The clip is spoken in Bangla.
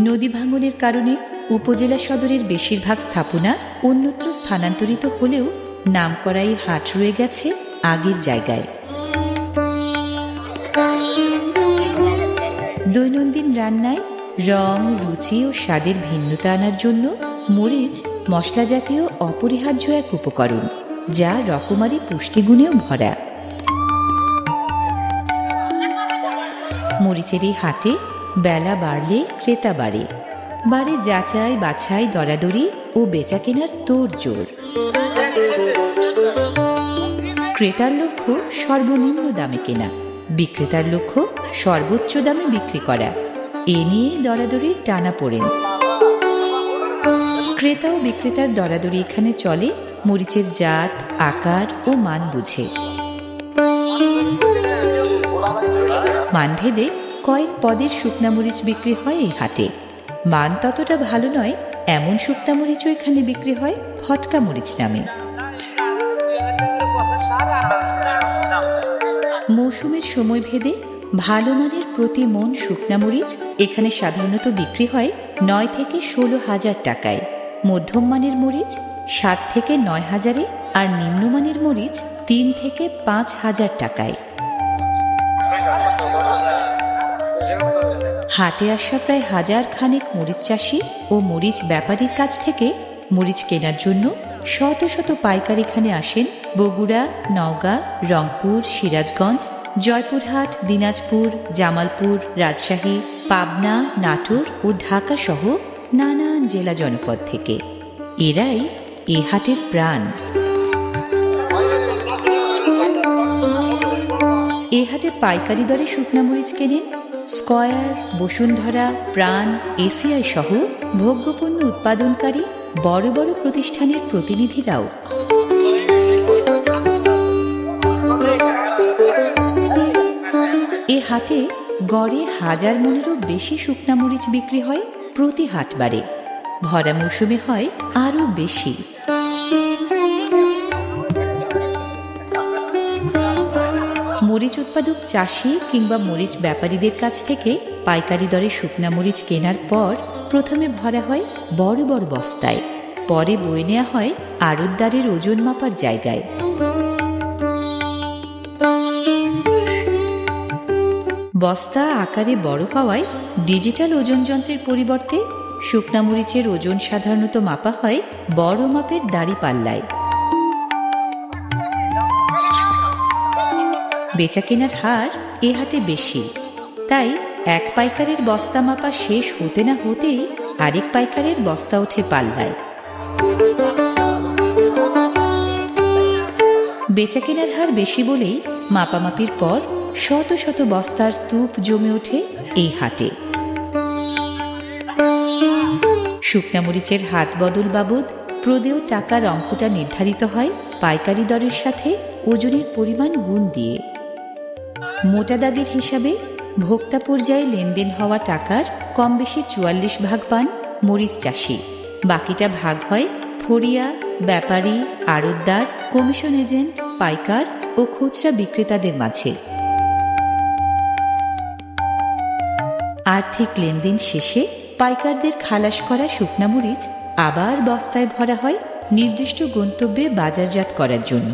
নদী ভাঙনের কারণে উপজেলা সদরের বেশিরভাগ স্থাপনা অন্যত্র স্থানান্তরিত হলেও নামকরা এই হাট রয়ে গেছে আগের জায়গায়। দৈনন্দিন রান্নায় রং, রুচি ও স্বাদের ভিন্নতা আনার জন্য মরিচ মশলা জাতীয় অপরিহার্য এক উপকরণ, যা রকমারি পুষ্টিগুণেও ভরা। মরিচের এই হাটে বেলা বাড়লে ক্রেতা বাড়ে, বাড়ে যাচাই বাছাই, দরাদরি ও বেচা কেনার তোড়জোড়। ক্রেতার লক্ষ্য সর্বনিম্ন দামে কেনা, বিক্রেতার লক্ষ্য সর্বোচ্চ দামে বিক্রি করা। এ নিয়ে দরাদরির টানাপোড়েন। ক্রেতা ও বিক্রেতার দরাদরি এখানে চলে মরিচের জাত, আকার ও মান বুঝে। মানভেদে কয়েক পদের শুকনা মরিচ বিক্রি হয় এই হাটে। মান ততটা ভালো নয় এমন শুকনা মরিচও এখানে বিক্রি হয় ফটকা মরিচ নামে। মৌসুমের সময় ভেদে ভালো মানের প্রতি মন শুকনা মরিচ এখানে সাধারণত বিক্রি হয় 9 থেকে 16,000 টাকায়। মধ্যম মানের মরিচ 7 থেকে 9,000-এ আর নিম্নমানের মরিচ 3 থেকে 5,000 টাকায়। হাটে আসা প্রায় 1000 খানেক মরিচ চাষি ও মরিচ ব্যাপারীর কাছ থেকে মরিচ কেনার জন্য শত শত পাইকার এখানে আসেন বগুড়া, নওগাঁ, রংপুর, সিরাজগঞ্জ, জয়পুরহাট, দিনাজপুর, জামালপুর, রাজশাহী, পাবনা, নাটোর ও ঢাকা সহ নানান জেলা জনপদ থেকে। এরাই এ হাটের প্রাণ। এ হাটে পাইকারি দরে শুকনা মরিচ কেনেন স্কয়ার, বসুন্ধরা, প্রাণ, এসিআই সহ ভোগ্যপণ্য উৎপাদনকারী বড় বড় প্রতিষ্ঠানের প্রতিনিধিরাও। এ হাটে গড়ে 1000 মনেরও বেশি শুকনা মরিচ বিক্রি হয় প্রতি হাটবারে। ভরা মৌসুমে হয় আরো বেশি। মরিচ উৎপাদক চাষি কিংবা মরিচ ব্যাপারীদের কাছ থেকে পাইকারি দরে শুকনা মরিচ কেনার পর প্রথমে ভরা হয় বড় বড় বস্তায়, পরে বয়ে নেওয়া হয় আড়তদারের ওজন মাপার জায়গায়। বস্তা আকারে বড় হওয়ায় ডিজিটাল ওজন যন্ত্রের পরিবর্তে শুকনা মরিচের ওজন সাধারণত মাপা হয় বড় মাপের দাড়ি পাল্লায়। বেচা কেনার হার এ হাটে বেশি, তাই এক পাইকারের বস্তা মাপা শেষ হতে না হতেই আরেক পাইকারের বস্তা ওঠে পাল্লায়। বেচা কেনার হার বেশি বলেই মাপামাপির পর শত শত বস্তার স্তূপ জমে ওঠে এই হাটে। শুকনা মরিচের হাত বদল বাবদ প্রদেয় টাকার অঙ্কটা নির্ধারিত হয় পাইকারি দরের সাথে ওজনের পরিমাণ গুণ দিয়ে। মোটা দাগের হিসাবে ভোক্তা পর্যায়ে লেনদেন হওয়া টাকার কম বেশি 44 ভাগ পান মরিচ চাষি, বাকিটা ভাগ হয় ফড়িয়া, ব্যাপারী, আড়তদার, কমিশন এজেন্ট, পাইকার ও খুচরা বিক্রেতাদের মাঝে। আর্থিক লেনদেন শেষে পাইকারদের খালাস করা শুকনা মরিচ আবার বস্তায় ভরা হয় নির্দিষ্ট গন্তব্যে বাজারজাত করার জন্য।